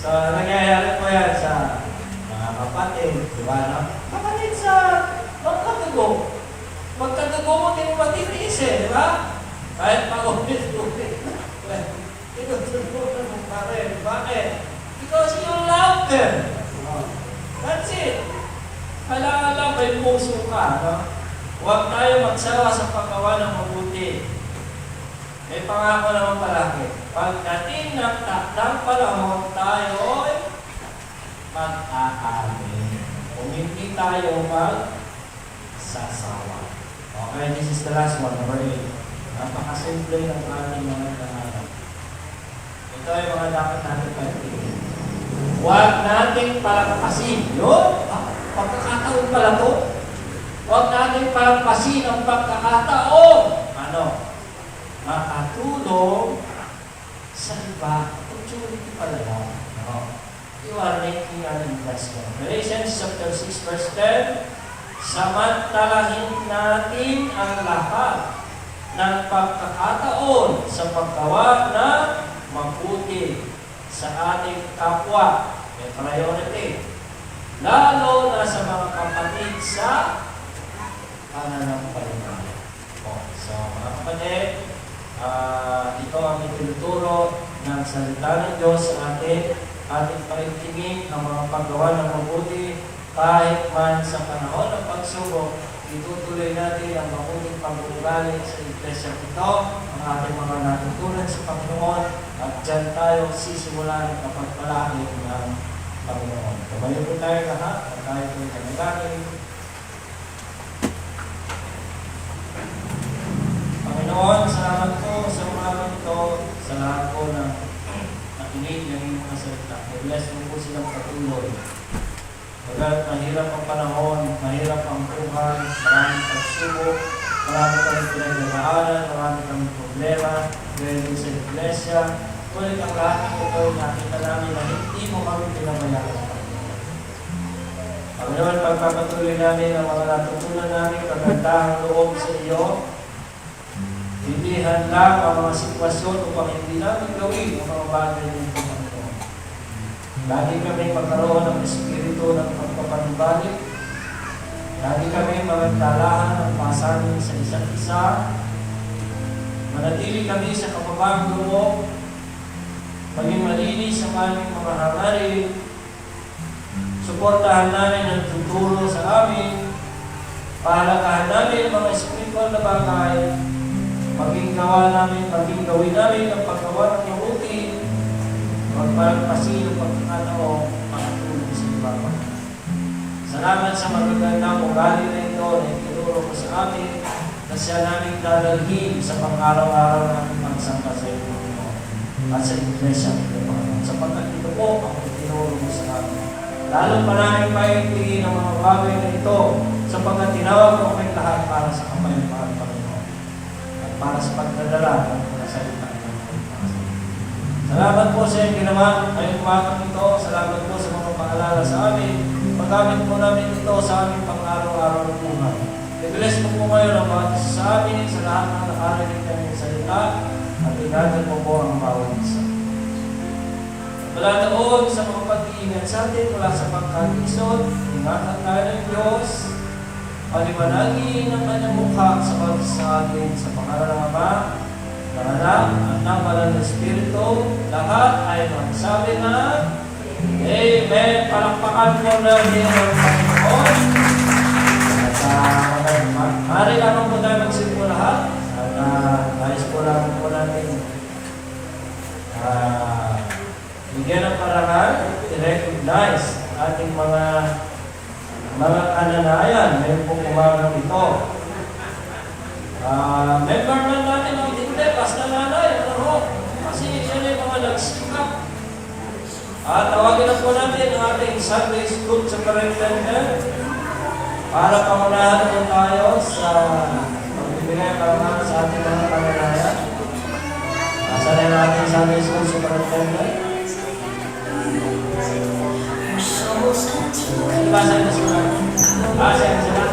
So, nangyayari po yan sa mga kapatid, di ba? No? Kapatid sa magkadugo. Magkadugo mo, hindi mo matitiis di ba? Kahit pag-ulit-ulit. Tinutulungan mo pa rin. Bakit? Because you love them. That's it. Kailangan lang may may puso ka, no? Huwag tayo magsawa sa paggawa ng mabuti. May pangako naman palagi. Pagdating ng takdang panahon, tayo ay mag-aamin. Kung hindi tayo mag-sasawa. Okay, this is the last one, number 8. Napakasimple ng ating mga pangalan. Ito ay mga dapat natin pagtingin. Huwag nating palagpasin. Yun, pagkakataon pala to. Huwag nating palagpasin ang pagkakataon. Ano? Makatulong sa iba. Opportunity pala lang. No? You are making an investment. Galatians chapter 6 verse 10, samantalahin natin ang lahat ng pagkakataon sa paggawa ng mabuti sa ating kapwa. May priority. Lalo na sa mga kapatid sa pananampalataya. So, mga kapatid, ito ang itinuturo ng salita ng Diyos sa ating pakitingin ng mga paggawa ng mabuti kahit man sa panahon ng pagsubok. Itutuloy natin ang mabuting pag-uugali sa iglesia ito, ang ating mga natutunan sa Panginoon, at dyan tayo sisimulan ang pagpalaki ng Panginoon. Tumayo po tayo lahat at tayo po nanagaling. Panginoon, salamat po sa umagang ito, sa lahat po ng nakinig ng iyong mga salita. I-bless mo po silang patuloy. Pagkat mahirap ang panahon, mahirap ang buhay, maraming pagsubok, marami kami pinagdadaanan, marami kami problema, dahil sa iglesia. Ngunit ang lahat ng ito, nakita namin na hindi mo kami pinabayaan. Panginoon, pagpapatuloy namin ang mga natutunan namin, kagandahang loob sa iyo, hindi handa ang mga sitwasyon upang hindi namin gawin ang mga bagay ng Panginoon. Lagi kami magkaroon ng espiritu ng pagpapanibalik. Lagi kami magdalahan ng pasanin sa isa't isa. Manatili kami sa kababang loob. Maging malinis ang aming mga hangarin. Suportahan namin ang tuturo sa amin. Pahalagahan namin mga espiritual na bagay. Maging gawin namin ang paggawa ng mabuti, magpalagpasin ang pagkakataon, makatulong sa iba. Salamat sa magagandang ugali na ito na itinuro mo sa amin na siya namin dadalhin sa pang-araw-araw namin pagsamba sa iyo at sa iglesia ng Panginoon. Sapagkat ito po ang itinuro mo sa amin. Lalo pa namin paigtingin ang mga bagay na ito sapagkat tinawag mo kami lahat para sa kapayapaan, Panginoon. Para sa pagdadala ng mga salita ng Panginoon. Salamat po sa iyong ginawa ngayong umagang ito. Salamat po sa mga paalala sa amin. Paggamit po namin ito sa aming pang-araw-araw ng buhay. I-bless po po ngayon ang bawat isa sa amin, sa lahat ng nakarinig kami sa salita, at ingatan po po ang bawat isa. Mula doon sa mga pag-iingat sa atin, mula sa pagkakisod, ingatan tayo ng Diyos, paliwanagin ang kanyang mukha sa sa atin sa pangalan ng Ama, ng Anak, at ng Banal na Espiritu. Lahat ay magsabi na Amen. Palakpakan po natin ang Panginoon. At maaari lamang po tayo magsimula lahat. At nais po lamang po natin bigyan ng parangal, i-recognize ating mga kananayan. Ngayon po umagang ito. Member man natin ang hindi, basta nanay, kasi yan yung mga nagsikap. Tawagin na po natin ang ating Sunday School Superintendent para pangunahan po tayo sa pagbibigay karangalan sa ating mga kananayan. Nasaan na yung ating Sunday School Superintendent? Ibasa na sila. Siya sila.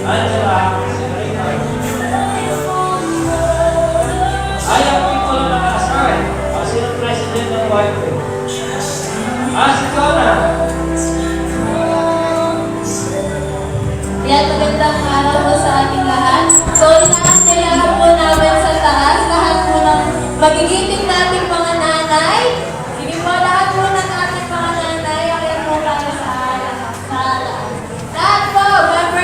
Angela, Senorita. Ayaw ko ito na naka-assign. Sino president ng YP? Si Kona. Yan, magandang araw po sa ating lahat. So, inaanyayahan po namin sa taas, lahat po ng magigiting nating mga nanay. Sige po, lahat po ng ating mga nanay, akin po tayo sa lahat po, member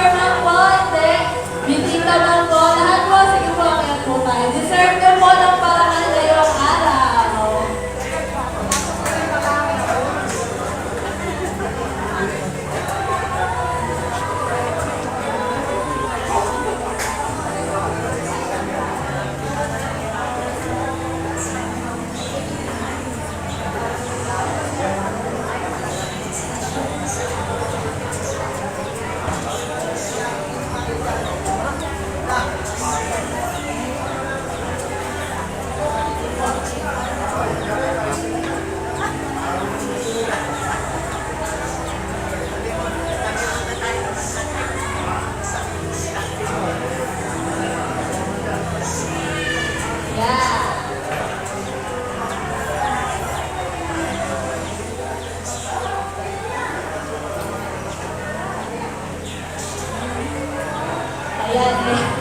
Ayan, ayan.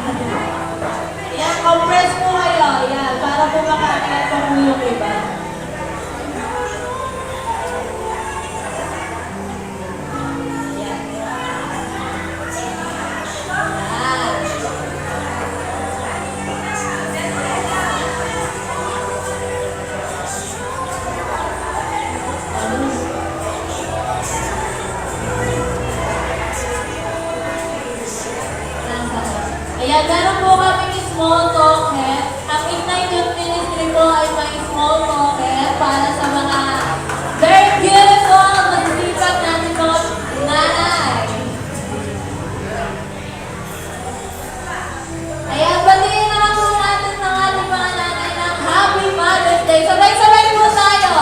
Ayan, compress po kayo. Ayan, para po makakain pa po yung iba. Ayan. Ayan. Ayan, meron po kami small token. Ang Ignite Youth Ministry po ay may small token para sa mga very beautiful, masisipag natin mga nanay. Ayan, batiin na po natin ng ating mga nanay ng Happy Mother's Day. Sabay-sabay po tayo.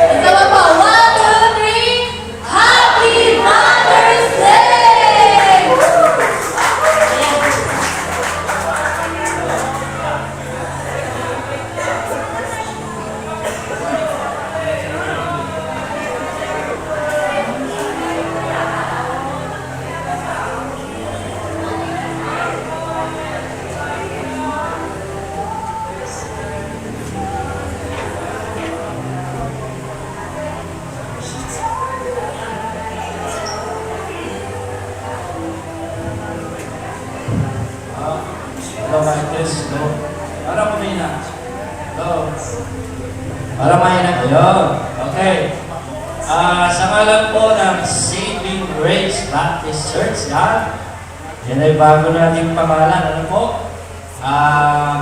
Ito ba po? 1, 2, 3. Happy Mother's Day! Ayan. Hello, Martes. Hello. Para kumina. Hello. Para mahina. Ayun. Okay. Sa ngalan po ng Saving Grace Baptist Church, yan ay bago nating pangalan. Ano po?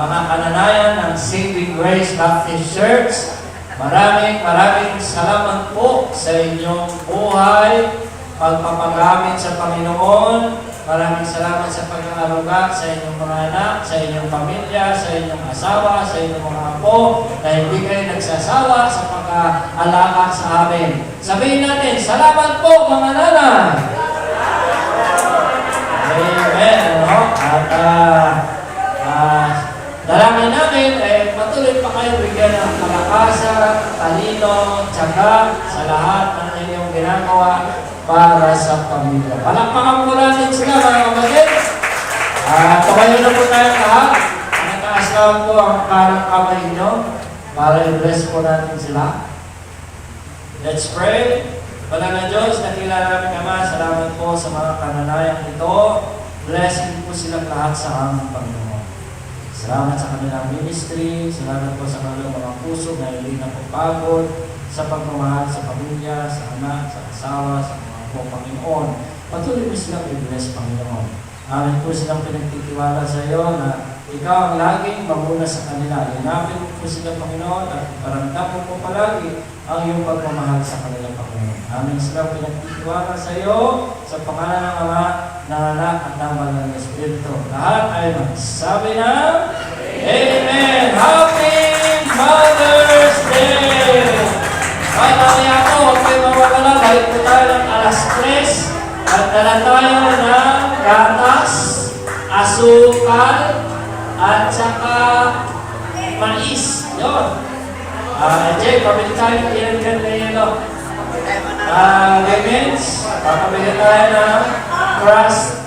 Mga kananayan ng Saving Grace Baptist Church, maraming salamat po sa inyong buhay, pagpapagamit sa Panginoon. Maraming salamat sa pag-aaruga sa inyong mga anak, sa inyong pamilya, sa inyong asawa, sa inyong mga apo, na hindi kayo nagsasawa sa pag-aalaga sa amin. Sabihin natin, salamat po mga nanay! Amen! No? At dalangin namin, patuloy pa kayo bigyan ng kalakasan, talino, tiyaga sa lahat ng inyong ginagawa para sa pamilya. Palakpakan po natin sila mga kapatid. Tumayo na po tayo lahat. Nataas lang po ang parang kamay nyo para i-bless po natin sila. Let's pray. Wala na Diyos, nakilala namin Ama, salamat po sa mga kananayang ito. Blessing po silang lahat sa aming Panginoon. Salamat sa kanilang ministry, salamat po sa kanilang mga puso na hindi na pagpagod sa pagmamahal sa pamilya, sa anak, sa asawa, sa mga po Panginoon. Patuloy mo silang i-bless Panginoon. Amin po silang pinagtitiwala sa iyo na ikaw ang laging mamuna sa kanila. Linapin mo po sila Panginoon at paramdam mo po palagi ang iyong pagmamahal sa kanila Panginoon. Amin silang pinagtitiwala sa iyo sa pangalan ng Ama, ng Anak at ng Banal na Espiritu. Lahat ay magsabi na Amen! Happy Mother's Day! Kahit mamaya po, huwag kayo mawawala. Balik po tayo ng alas 3 at dala tayo ng gatas, asukal, at saka mais. Yun. Jay, pabili tayo ng ilan na yelo. Lemons, papabili tayo ng crust